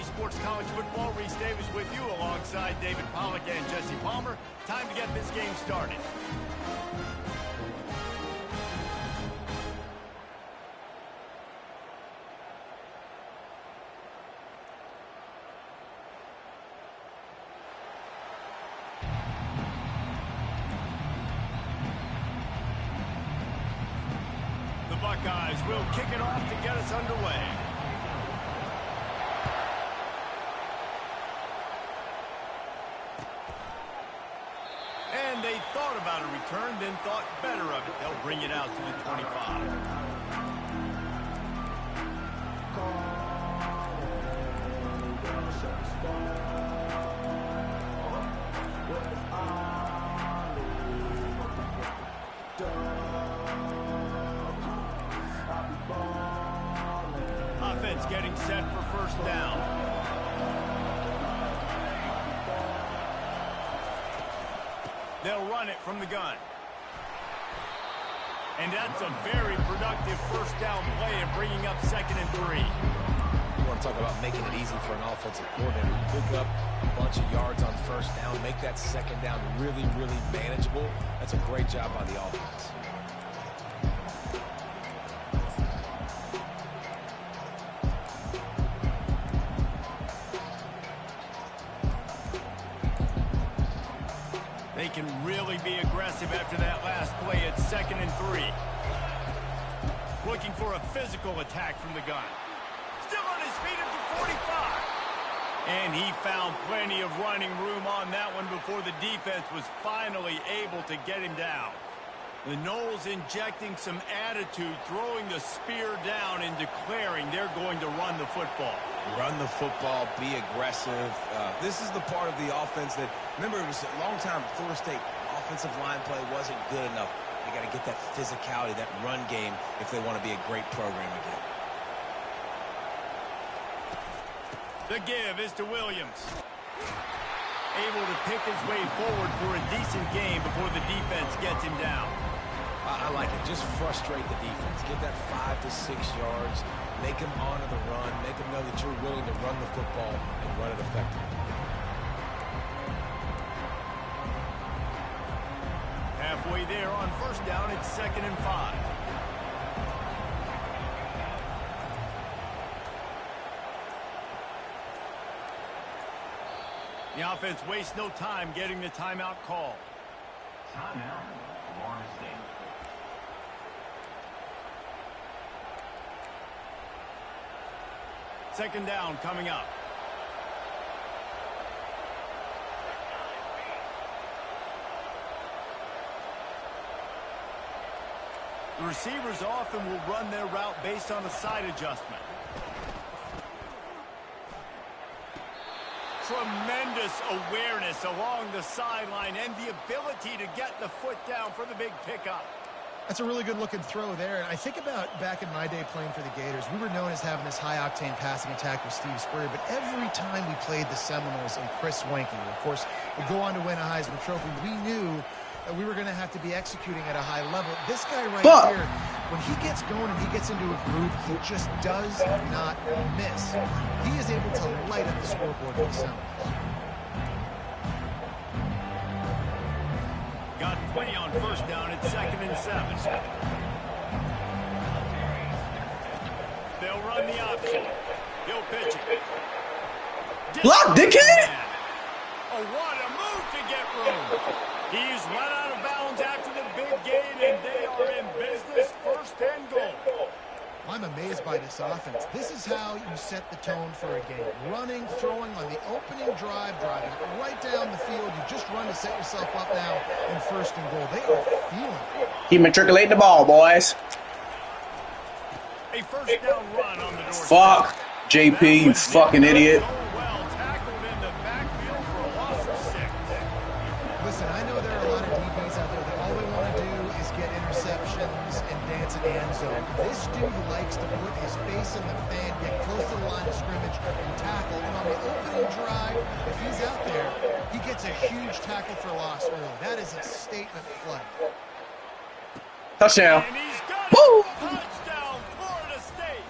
Sports College Football. Reese Davis with you alongside David Pollack and Jesse Palmer. Time to get this game started. The Buckeyes will kick it off to get us underway. And they thought about a return, then thought better of it. They'll bring it out to the 25. Offense getting set for first down. They'll run it from the gun. And that's a very productive first down play and bringing up 2nd and 3. You want to talk about making it easy for an offensive coordinator. You pick up a bunch of yards on first down, make that 2nd down really, really manageable. That's a great job by the offense. They can really be aggressive after that last play at 2nd and 3. Looking for a physical attack from the gun. Still on his feet at the 45. And he found plenty of running room on that one before the defense was finally able to get him down. The Noles injecting some attitude, throwing the spear down and declaring they're going to run the football. Run the football, be aggressive. This is the part of the offense that, remember, it was a long time, Florida State offensive line play wasn't good enough. They got to get that physicality, that run game, if they want to be a great program again. The give is to Williams. Able to pick his way forward for a decent game before the defense gets him down. I like it. Just frustrate the defense. Get that 5 to 6 yards. Make them honor the run. Make them know that you're willing to run the football and run it effectively. Halfway there on first down, it's 2nd and 5. The offense wastes no time getting the timeout call. Timeout, Florida State. Second down coming up. The receivers often will run their route based on a side adjustment. Tremendous awareness along the sideline and the ability to get the foot down for the big pickup. That's a really good-looking throw there. And I think about back in my day playing for the Gators, we were known as having this high-octane passing attack with Steve Spurrier, but every time we played the Seminoles and Chris Wenke, of course, would go on to win a Heisman Trophy, we knew that we were going to have to be executing at a high level. This guy right here, when he gets going and he gets into a groove, he just does not miss. He is able to light up the scoreboard for the Seminoles. Got 20 on first down at 2nd and 7. They'll run the option. He'll pitch it. Block, dickhead! Oh, what a move to get room. He's run out of bounds after the big gain, and they are in business. 1st and goal. I'm amazed by this offense. This is how you set the tone for a game. Running, throwing on the opening drive, driving right down the field. You just run to set yourself up now in 1st and goal. They are feeling it. Keep matriculating the ball, boys. A first down run on the door. Fuck, JP, you fucking idiot. Well tackled in the backfield for a loss of 6. Listen, I know there are a lot of DBs out there that all they want to do is get interceptions and dance in the end zone. This dude likes to put his face in the fan, get close to the line of scrimmage, and tackle. And on the opening drive, if he's out there, he gets a huge tackle for loss early. That is a statement play. Touchdown. And he's got Woo! it. Touchdown, Florida State.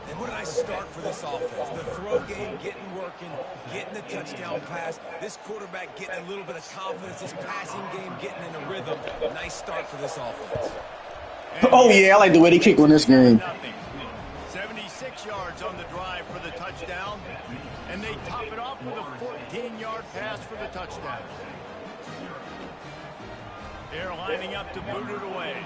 And what did I say? start for this offense. The throw game getting working, getting the touchdown pass. This quarterback getting a little bit of confidence. This passing game getting in a rhythm. Nice start for this offense. Oh, yeah, I like the way they kick on this game. 76 yards on the drive for the touchdown, and they top it off with a 14-yard pass for the touchdown. They're lining up to boot it away.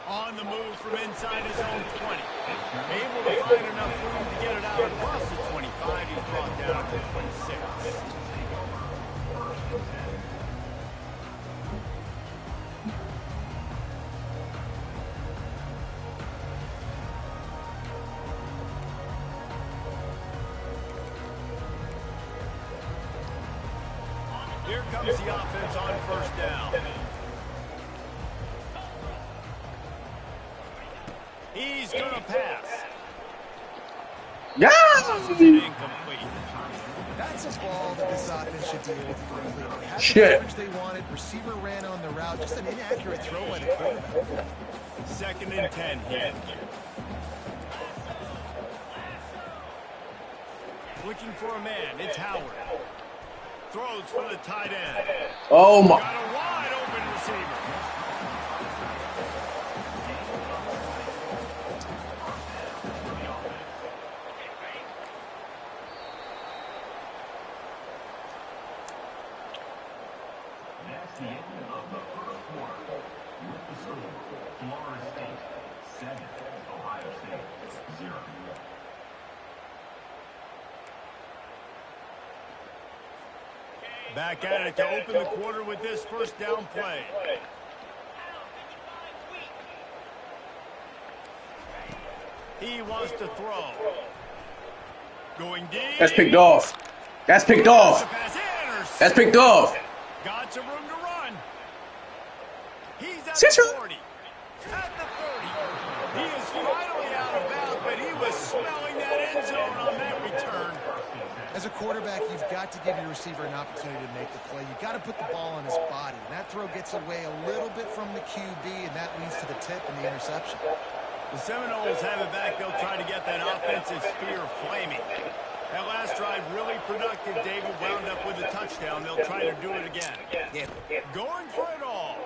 On the move from inside his own 20. Able to find enough room to get it out across the 25. He's brought down to 26. Here comes the offense on first down. He's going to pass. Yeah! Incomplete. That's a ball that this offense should deal with quickly. They had the Shit. coverage they wanted. Receiver ran on the route. Just an inaccurate throw by the quarterback. 2nd and 10 here. Looking for a man. It's Howard. Throws for the tight end. Oh, my. Got a wide open receiver. That's the end of the first quarter. With the score, Florida State 7, Ohio State 0. Back at it to open the quarter with this first down play. He wants to throw. Going deep. That's picked off. That's picked off. That's picked off. Got some room to run. He's at Sit the your- 40. At the 30. He is finally out of bounds, but he was smelling that end zone on that return. As a quarterback, you've got to give your receiver an opportunity to make the play. You've got to put the ball on his body. And that throw gets away a little bit from the QB, and that leads to the tip and the interception. The Seminoles have it back. They'll try to get that offensive spear flaming. That last drive really productive. David wound up with a touchdown. They'll try to do it again. Going for it all.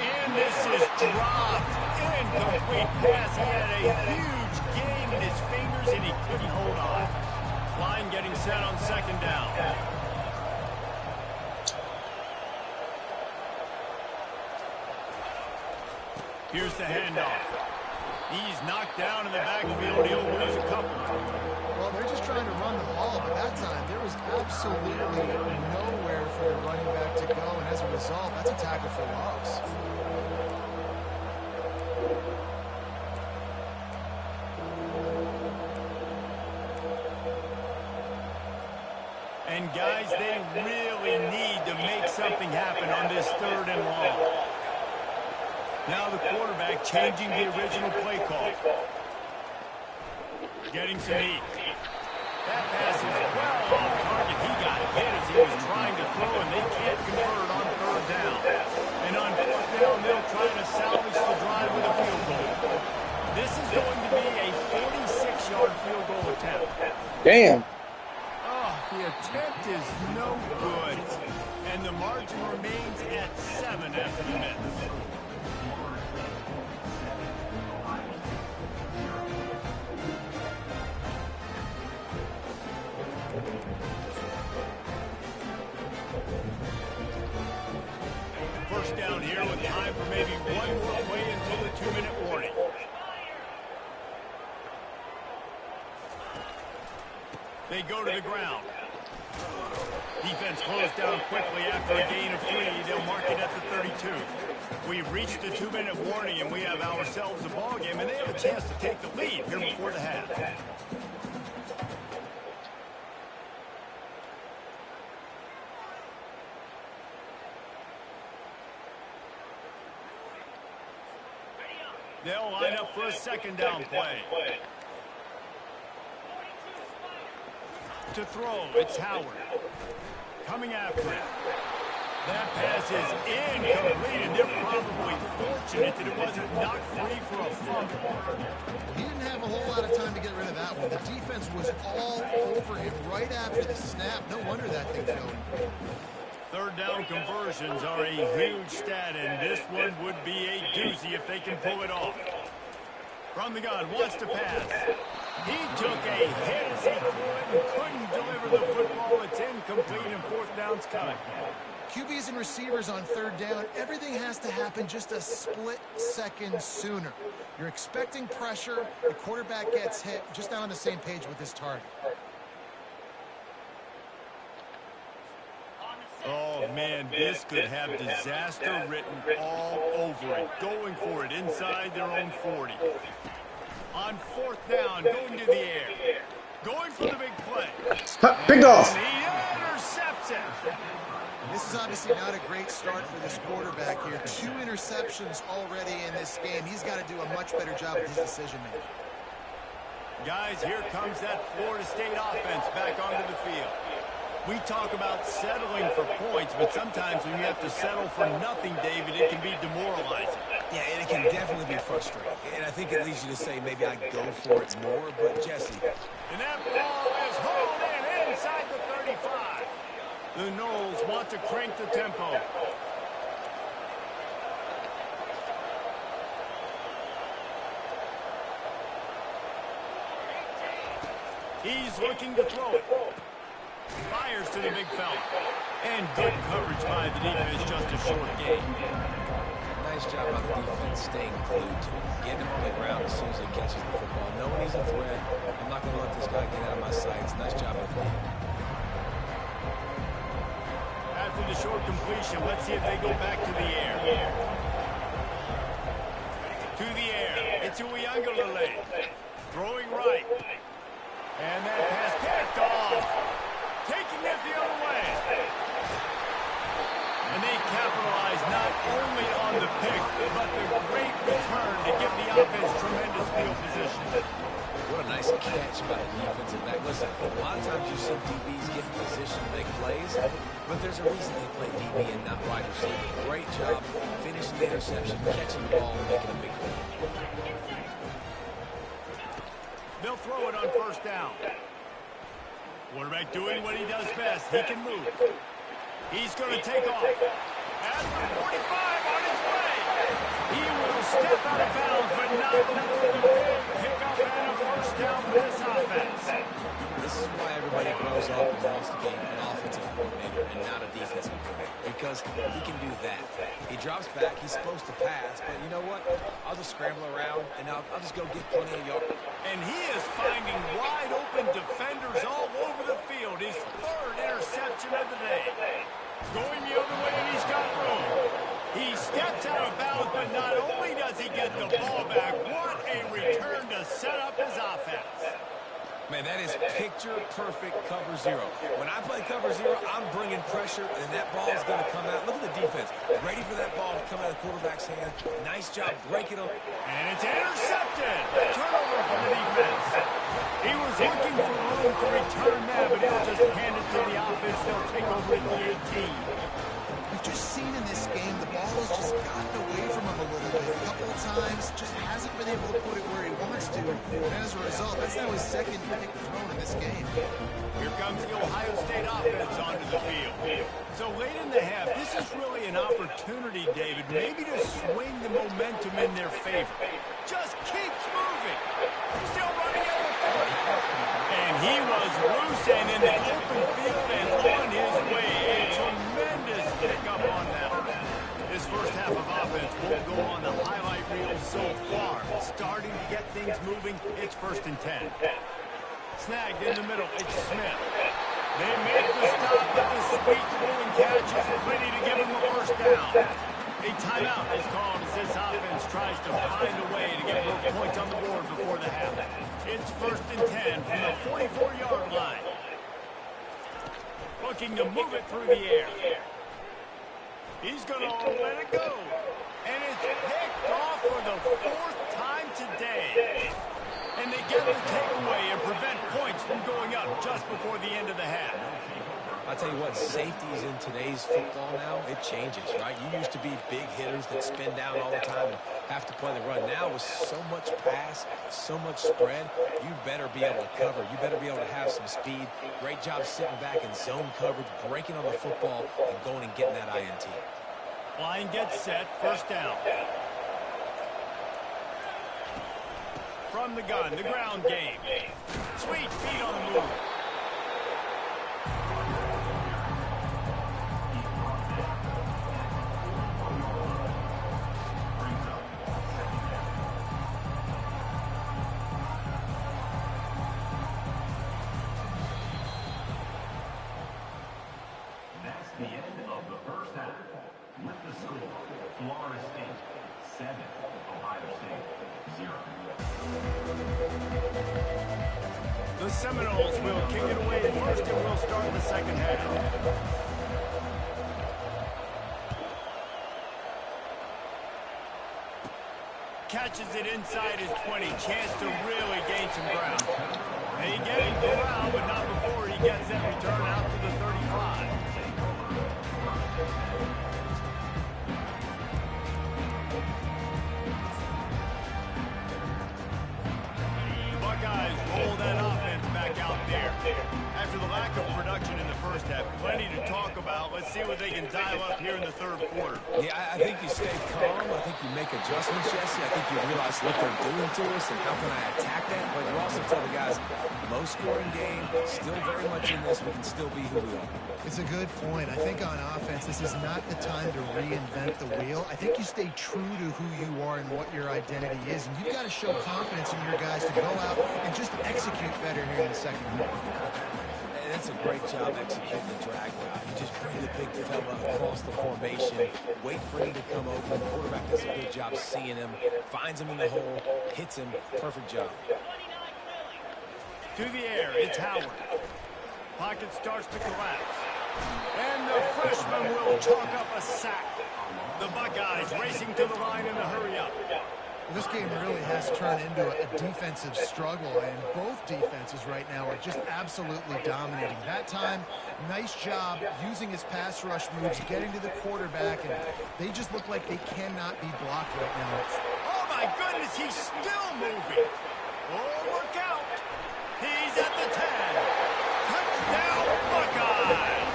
And this is dropped. Incomplete pass. He had a huge gain in his fingers, and he couldn't hold on. Line getting set on 2nd down. Here's the handoff. He's knocked down in the backfield. He'll lose a couple. Well, they're just trying to run the ball, but that time there was absolutely nowhere for the running back to go, and as a result, that's a tackle for loss. And guys, they really need to make something happen on this 3rd and long. Now the quarterback changing the original play call. Getting some heat. That pass is well off target. He got hit as he was trying to throw, and they can't convert on 3rd down. And on 4th down, they'll try to salvage the drive with a field goal. This is going to be a 46-yard field goal attempt. Damn. Oh, the attempt is no good. And the margin remains at 7 after the miss. First down here with time for maybe one more play until the 2-minute warning. They go to the ground. Defense closed down quickly after a gain of 3. They'll mark it at the 32. We've reached the 2-minute warning, and we have ourselves a ball game, and they have a chance to take the lead here before the half. They'll line up for a 2nd down play. To throw, it's Howard. Coming after him. That pass is incomplete, and they're probably fortunate that it wasn't knocked free for a fumble. He didn't have a whole lot of time to get rid of that one. The defense was all over him right after the snap. No wonder that thing failed. Third down conversions are a huge stat, and this one would be a doozy if they can pull it off. From the gun, wants to pass. He took a hit as he couldn't deliver the football. It's incomplete, and fourth down's coming. QBs and receivers on third down, everything has to happen just a split second sooner. You're expecting pressure, the quarterback gets hit, just not on the same page with his target. Oh, man, this could have disaster written all over it. Going for it inside their own 40. On fourth down, going to the air. Going for the big play. Picked off. And he intercepts it. This is obviously not a great start for this quarterback here. 2 interceptions already in this game. He's got to do a much better job with his decision-making. Guys, here comes that Florida State offense back onto the field. We talk about settling for points, but sometimes when you have to settle for nothing, David, it can be demoralizing. Yeah, and it can definitely be frustrating. And I think it leads you to say maybe I'd go for it more, but Jesse. And that ball is hauled in inside the 35. The Noles want to crank the tempo. He's looking to throw it. Fires to the big fella. And good coverage by the defense, just a short gain. Nice job by the defense staying glued to him. Getting him on the ground as soon as he catches the football. Knowing he's a threat, I'm not going to let this guy get out of my sights. Nice job by the defense. After the short completion, let's see if they go back to the air. To the air. It's Uiagalelei. Throwing right. And that pass picked off. Taking it the other way. And they capitalize not only on the pick, but the great return to give the offense tremendous field position. What a nice catch by the defensive back. Listen, a lot of times you see DBs get in position to make plays, but there's a reason they play DB and not wide receiver. Great job finishing the interception, catching the ball, and making a big play. They'll throw it on first down. Quarterback doing what he does best. He can move. He's going to take off. At the 45 on his way. He will step out of bounds, but not before the big pickup and a first down for this offense. This is why everybody grows up and wants to be an offensive coordinator and not a defensive coordinator, because he can do that. He drops back. He's supposed to pass, but you know what? I'll just scramble around, and I'll just go get plenty of yards. And he is finding wide-open defenders all over the field. His third interception of the day. Going the other way, and he's got room. He steps out of bounds, but not only does he get the ball back, what a return to set up his offense. Man, that is picture-perfect cover zero. When I play cover zero, I'm bringing pressure, and that ball is going to come out. Look at the defense. Ready for that ball to come out of the quarterback's hand. Nice job breaking them. And it's intercepted. Turnover for the defense. He was looking for room to return that, but he'll just hand it to the offense. They'll take over at the 18. We've just seen in this game, the ball has just gotten away from him a little bit. A couple of times, just hasn't been able to put it where he wants to. And as a result, that's now his second pick thrown in this game. Here comes the Ohio State offense onto the field. So late in the half, this is really an opportunity, David, maybe to swing the momentum in their favor. Just keeps moving. Still running at the 40. And he was loose and in the open field and on his way. A tremendous pickup on that one. This first half of offense won't go on the highlight reel so far. Starting to get things moving. It's 1st and 10. Snagged in the middle. It's Smith. They make the stop, but the sweet rolling catch is ready to give him the first down. A timeout is called as this offense tries to find a way to get both points on the board before the half. It's 1st and 10 from the 44-yard line. Looking to move it through the air. He's going to let it go. And it's picked off for the 4th time today. And they get the takeaway and prevent points from going up just before the end of the half. I'll tell you what, safeties in today's football now, it changes, right? You used to be big hitters that spin down all the time and have to play the run. Now with so much pass, so much spread, you better be able to cover. You better be able to have some speed. Great job sitting back in zone coverage, breaking on the football, and going and getting that INT. Line gets set, first down. From the gun, the ground game. Sweet feet on the move. That's the end of the first half. With the score, Florida State 7, Ohio State 0. The Seminoles will kick it away first, and we'll start the second half. Catches it inside his 20. Chance to really gain some ground. They get him around, but not before he gets that return out to the 35. The Buckeyes roll that offense back out there. After the lack of production in the first half, plenty to talk about. Let's see what they can dial up here in the third quarter. Yeah, I think you stay calm. I think you make adjustments, Jesse. I think you realize what they're doing to us and how can I attack that. But you also tell the guys, low-scoring game, still very much in this. We can still be who we are. It's a good point. I think on offense, this is not the time to reinvent the wheel. I think you stay true to who you are and what your identity is. And you've got to show confidence in your guys to go out and just execute better here in the second half. And that's a great job executing the drag route. You just bring the big fella across the formation, wait for him to come open. The quarterback does a good job seeing him, finds him in the hole, hits him. Perfect job. To the air, it's Howard. Pocket starts to collapse. And the freshman will chalk up a sack. The Buckeyes racing to the line in a hurry-up. This game really has turned into a defensive struggle, and both defenses right now are just absolutely dominating. That time, nice job using his pass rush moves, getting to the quarterback, and they just look like they cannot be blocked right now. Oh, my goodness, he's still moving. Oh, look out. He's at the 10. Touchdown, Buckeyes.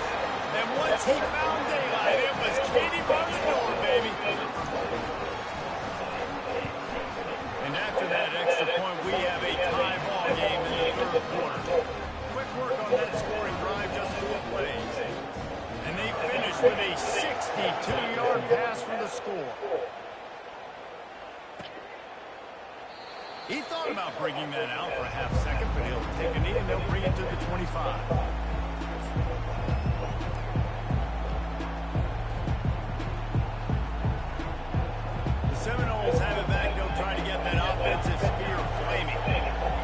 And once he found daylight, it was Katie by the door, baby. And after that extra point, we have a tie ball game in the third quarter. Quick work on that scoring drive, just 4 plays. And they finish with a 62-yard pass for the score. He thought about bringing that out for a half second, but he'll take a knee and they'll bring it to the 25. Seminoles have it back. They'll try to get that offensive spear flaming.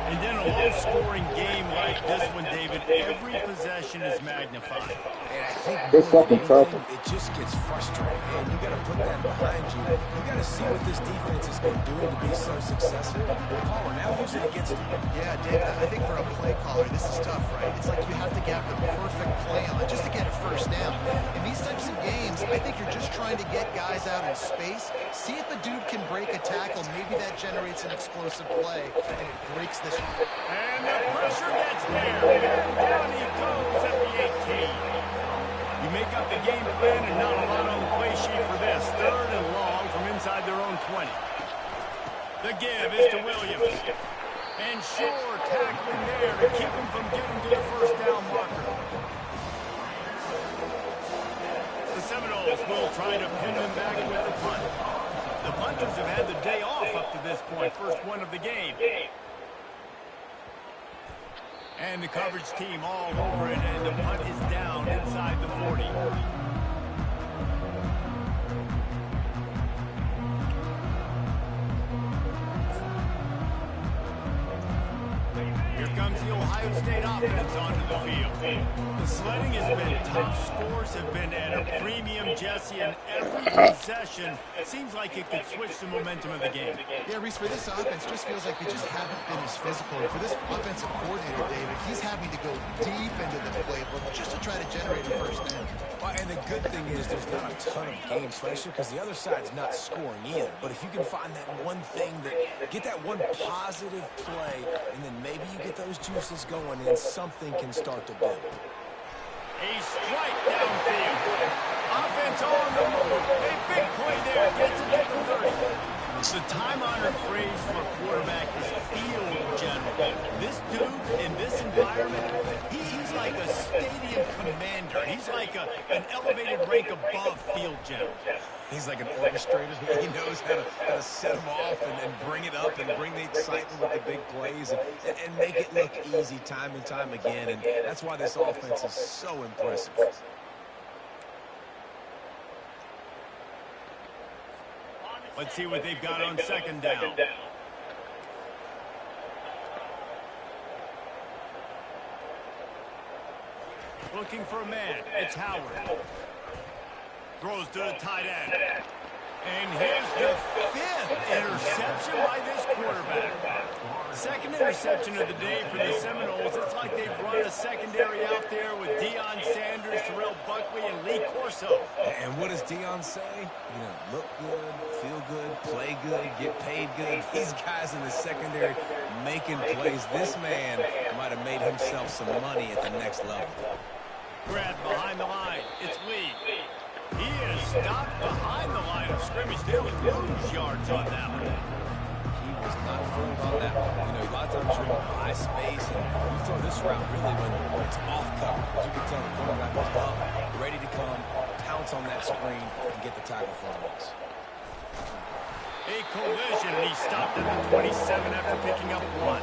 And then a low-scoring game like this one, David, every possession is magnified. And I think This second trouble. it just gets frustrating. And you got to put that behind you. You got to see what this defense has been doing to be so successful. Palmer now using it against him. Yeah, David, I think for a play caller, this is tough, right? It's like you have to get the perfect play on it just to get a first down. In these types of games, I think you're just trying to get guys out in space, see if the dude can break a tackle. Maybe that generates an explosive play, and it breaks this. And the pressure gets there. And down he goes at the 18. You make up the game plan and not a lot on the play sheet for this. Third and long from inside their own 20. The give is to Williams. And sure tackling there to keep him from getting to the first down marker. The Seminoles will try to pin them back with the punt. The punters have had the day off up to this point. First one of the game. And the coverage team all over it, and the punt is down inside the 40. Here comes the Ohio Ohio State offense onto the field. The sledding has been tough. Scores have been at a premium, Jesse, and every possession seems like it could switch the momentum of the game. Yeah, Reese, for this offense, just feels like they just haven't been as physical. And for this offensive coordinator, David, he's having to go deep into the playbook just to try to generate a first down. Well, and the good thing is there's not a ton of game pressure because the other side's not scoring either. But if you can find that one thing, get that one positive play, and then maybe you get those juices going and something can start to build. A strike downfield. Offense on the move. A big play there. Gets it to the 30. The time-honored phrase for a quarterback is field general. This dude in this environment, he's like a stadium commander. He's like an elevated rank above field general. He's like an orchestrator. He knows how to set them off and bring it up and bring the excitement with the big plays and make it look easy time and time again. And that's why this offense is so impressive. Let's see what they've got on second down. Looking for a man. It's Howard. Throws to the tight end. And here's the 5th interception by this quarterback. Second interception of the day for the Seminoles. It's like they've run a secondary out there with Deion Sanders, Terrell Buckley, and Lee Corso. And what does Deion say? You know, look good, feel good, play good, get paid good. These guys in the secondary making plays. This man might have made himself some money at the next level. Grab behind the line. It's Lee. He is stopped behind the line of scrimmage. They'll lose yards on that one. He was not fooled on that one. You know, a lot of times you're going to buy space, and you throw this route really when it's off cover. But you can tell the quarterback was up, ready to come, pounce on that screen, and get the tackle for a loss. A collision, and he stopped at the 27 after picking up 1.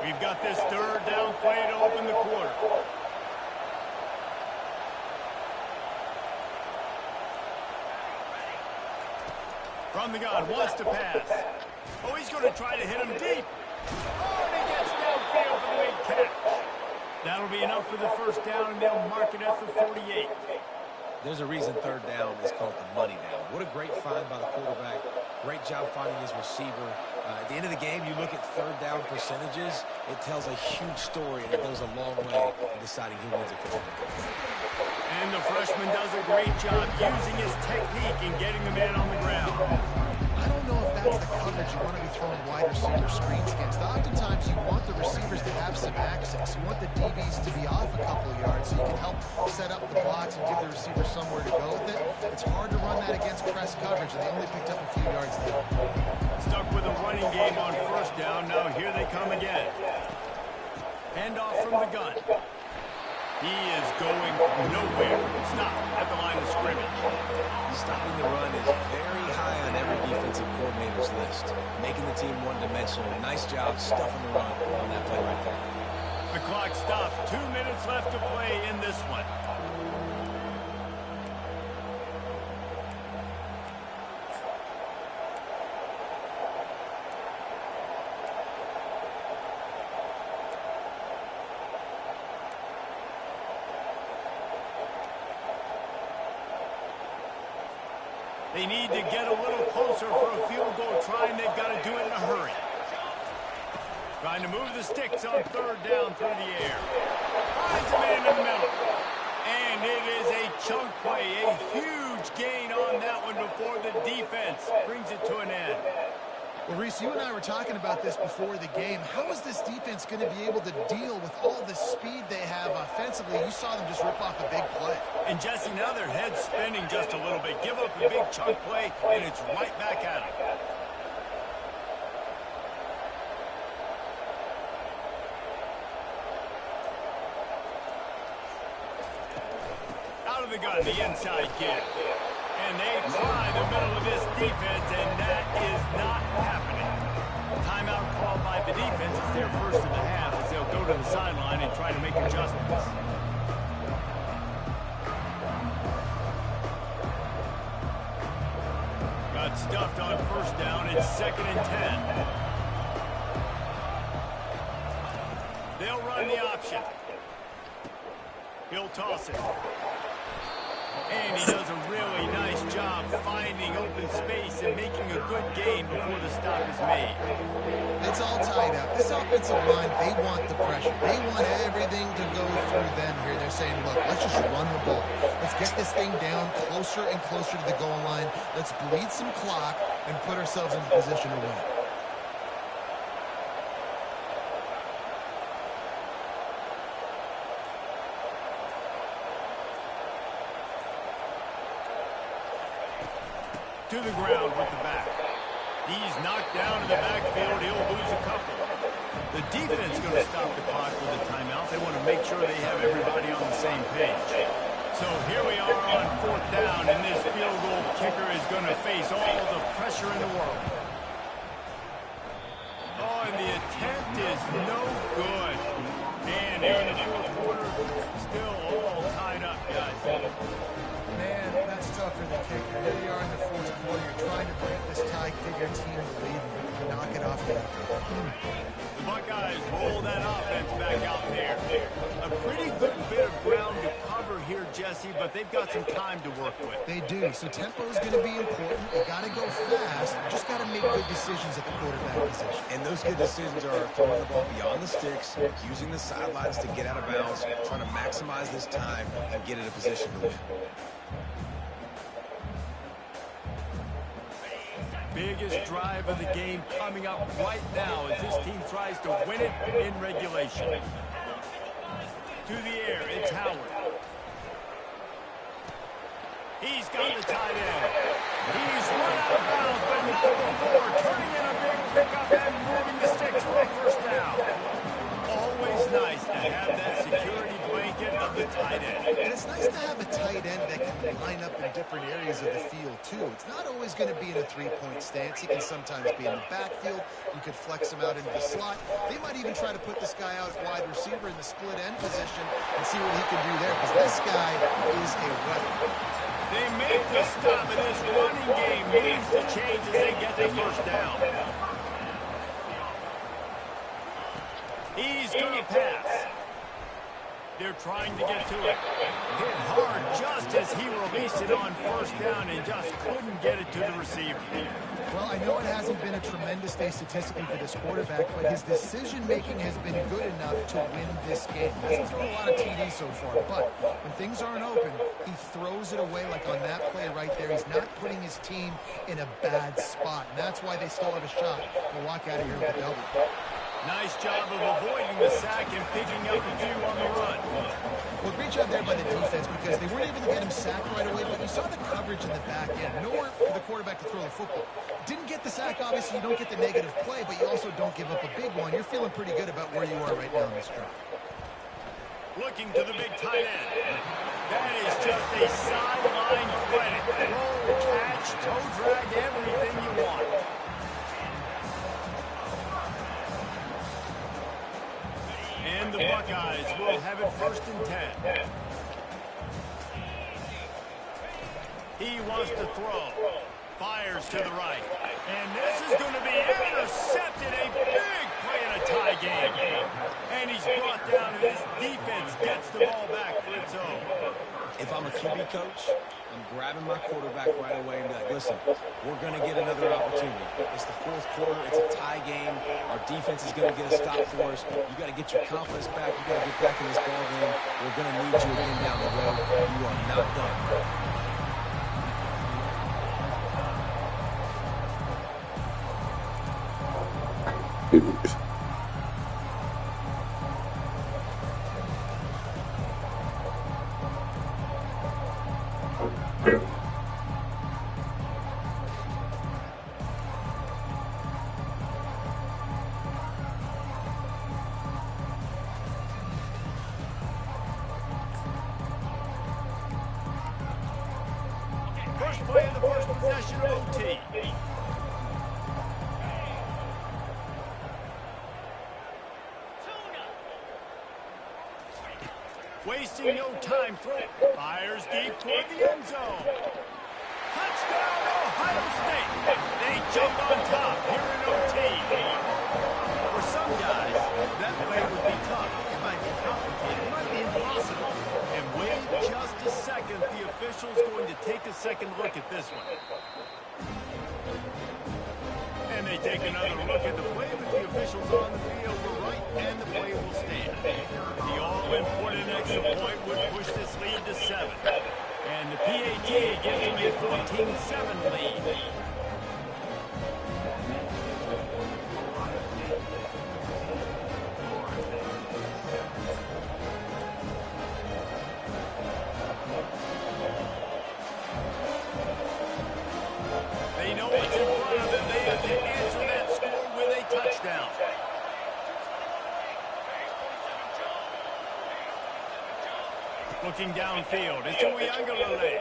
We've got this third down play to open the quarter. From the gun, wants to pass. Oh, he's going to try to hit him deep. Oh, and he gets downfield for the big catch. That'll be enough for the first down, and they'll mark it at the 48. There's a reason third down is called the money down. What a great find by the quarterback. Great job finding his receiver. At the end of the game, you look at third down percentages, it tells a huge story, and it goes a long way in deciding who wins a football game. And the freshman does a great job using his technique and getting the man on the ground. I don't know if that's the coverage you want to be throwing wide receiver screens against. Oftentimes, you want the receivers to have some access. You want the DBs to be off a couple of yards so you can help set up the blocks and give the receiver somewhere to go with it. It's hard to run that against press coverage, and they only picked up a few yards there. Stuck with a running game on first down. Now here they come again. Handoff from the gun. He is going nowhere. Stop at the line of scrimmage. Stopping the run is very high on every defensive coordinator's list. Making the team one-dimensional. Nice job stuffing the run on that play right there. The clock stops. 2 minutes left to play in this one. They need to get a little closer for a field goal try, and they've got to do it in a hurry. Trying to move the sticks on third down through the air. Finds a man in the middle. And it is a chunk play, a huge gain on that one before the defense brings it to an end. Well, Reese, you and I were talking about this before the game. How is this defense going to be able to deal with all the speed they have offensively? defensively, you saw them just rip off a big play. And Jesse, now their head's spinning just a little bit. Give up a big chunk play, and it's right back at them. Out of the gun, the inside kick. And they try the middle of this defense, and that is not happening. Timeout called by the defense. It's their first of the half as they'll go to the sideline and try to make adjustments. Got stuffed on first down. It's 2nd and 10. They'll run the option. He'll toss it. And he does a really nice job finding open space and making a good gain before the stop is made. It's all tied up. This offensive line, they want the pressure. They want everything to go through them here. They're saying, look, let's just run the ball. Let's get this thing down closer and closer to the goal line. Let's bleed some clock and put ourselves in position to win. To the ground with the back. He's knocked down in the backfield. He'll lose a couple. The defense going to stop the clock with a timeout. They want to make sure they have everybody on the same page. So here we are on 4th down, and this field goal kicker is going to face all the pressure in the world. Oh, and the attempt is no good. And here in the 4th quarter, still all tied up, guys. Man, that's tough for the kicker. Here you are in the 4th quarter. You're trying to break this tie, give your team the lead, and knock it off the The Buckeyes roll that offense back out there. A pretty good bit of ground to cover here, Jesse, but they've got some time to work with. They do. So tempo is going to be important. You got to go fast. You just got to make good decisions at the quarterback position. And those good decisions are throwing the ball beyond the sticks, using the sidelines to get out of bounds, trying to maximize this time and get in a position to win. Biggest drive of the game coming up right now as this team tries to win it in regulation. To the air, it's Howard. He's got the tight end. He's run out of bounds, but not before. Turning in a big pickup and moving the sticks for a first down. Always nice to have that security blanket of the tight end. And it's nice to have a tight end that can line up in different areas of the field, too. It's not always going to be in a three-point stance. He can sometimes be in the backfield. You could flex him out into the slot. They might even try to put this guy out at wide receiver in the split end position and see what he can do there, because this guy is a weapon. They make the stop, and this running game needs to change as they get the first down. He's going to pass. They're trying to get to it. Hit hard just as he released it on first down and just couldn't get it to the receiver. Well, I know it hasn't been a tremendous day statistically for this quarterback, but his decision-making has been good enough to win this game. He hasn't thrown a lot of TDs so far, but when things aren't open, he throws it away like on that play right there. He's not putting his team in a bad spot, and that's why they still have a shot to walk out of here with a W. Nice job of avoiding the sack and picking up a few on the run. Well, great job there by the defense because they weren't able to get him sacked right away, but you saw the coverage in the back end. Nowhere for the quarterback to throw the football. Didn't get the sack, obviously. You don't get the negative play, but you also don't give up a big one. You're feeling pretty good about where you are right now in this drive. Looking to the big tight end. That is just a sideline credit. Roll, catch, toe drag, everything you want. And the Buckeyes will have it 1st and 10. He wants to throw. Fires to the right. And this is going to be intercepted. A big play in a tie game. And he's brought down, and his defense gets the ball back for its own. If I'm a QB coach, I'm grabbing my quarterback right away and be like, listen, we're going to get another opportunity. It's the 4th quarter. It's a tie game. Our defense is going to get a stop for us. You got to get your confidence back. You got to get back in this ball game. We're going to need you again down the road. You are not done. possession of OT. Wasting no time, fires deep toward the end zone. Touchdown, Ohio State. They jump on top here in OT. For some guys, that play would be tough. It might be complicated. It might be impossible. And wait just a second. The official's going to take a second look at this one. And they take another look at the play, but the officials on the field were right, and the play will stand. The all-important extra point would push this lead to 7. And the PAT gives them a 14-7 lead. They know what's in front of them. They have to answer that score with a touchdown. Looking downfield, it's Ncaa.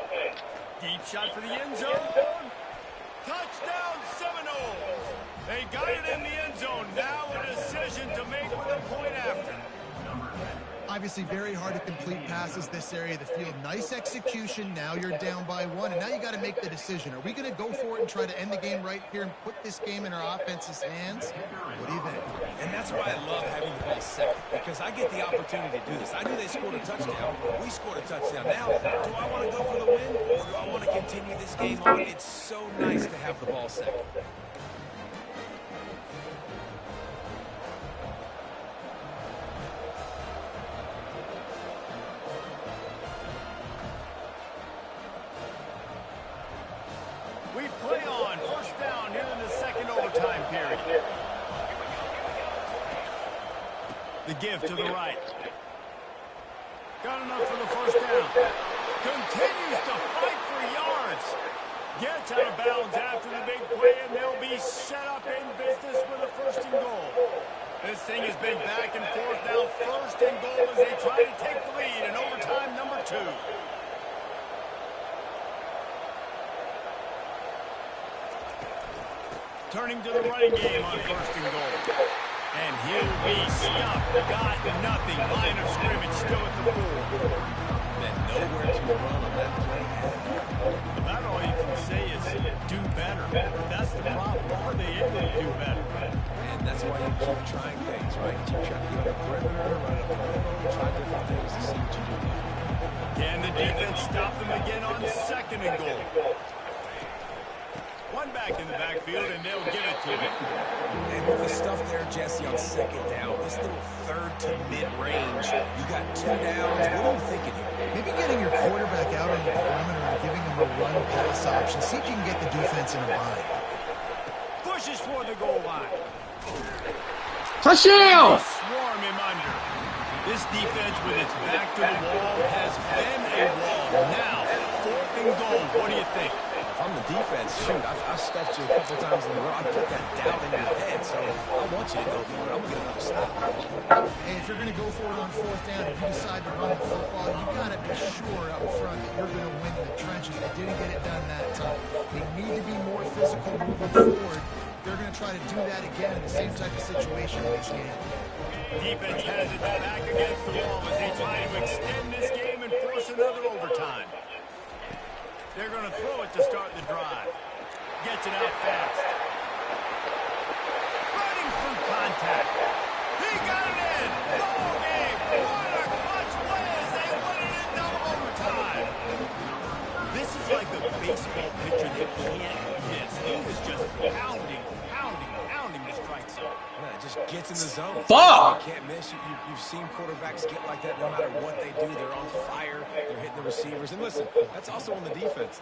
Deep shot for the end zone. Touchdown, Seminoles. They got it in the end zone. Now a decision to make with a point after. Obviously very hard to complete passes this area of the field. Nice execution. Now you're down by 1, and now you got to make the decision. Are we going to go for it and try to end the game right here and put this game in our offense's hands? What do you think? And that's why I love having the ball second, because I get the opportunity to do this. I knew they scored a touchdown. We scored a touchdown. Now, do I want to go for the win, or do I want to continue this game on? It's so nice to have the ball second. We play on first down here in the second overtime period. The give to the right. Got enough for the first down. Continues to fight for yards. Gets out of bounds after the big play, and they'll be set up in business with a first and goal. This thing has been back and forth now. First and goal as they try to take the lead in overtime number 2. Turning to the running game on first and goal. And he'll be stuffed. Got nothing. Line of scrimmage still at the 4. Then nowhere to run on that play. About all you can say is do better. That's the problem. Are they able to do better? And that's why you keep trying things, right? Keep trying to get on the perimeter, run up the middle, try different things to see what you do. Can the defense stop them again on second and goal? One back in the backfield, and they'll give it to him. And with the stuff there, Jesse, on second down, this little third to mid-range, you got 2 downs. What are you thinking here? Maybe getting your quarterback out on the perimeter and giving him a run-pass option. See if you can get the defense in a bind. Pushes for the goal line. Touchdown! Swarm him under. This defense with its back to the wall has been a wall. Now, fourth and goal. What do you think? If I'm the defense, shoot, I've stuffed you a couple times in a row. I put that down in your head, so I want you to go for it. I'm going to get another stop. Hey, if you're going to go for it on fourth down, if you decide to run the football, you got to be sure up front that you're going to win the trenches. They didn't get it done that time. They need to be more physical moving forward. They're going to try to do that again in the same type of situation in this game. Defense has its back against the wall as they try to extend this game and force another overtime. They're going to throw it to start the drive. Gets it out fast. Running through contact. He got it in. Ball game. What a clutch play as they win it in double overtime. This is like a baseball pitcher that can't miss. He is just pounding the strike zone. Man, it just gets in the zone. Fuck! You can't miss. You've seen quarterbacks get like that no matter what they do. They're on fire. They're hitting the receivers. And listen, that's also on the defense.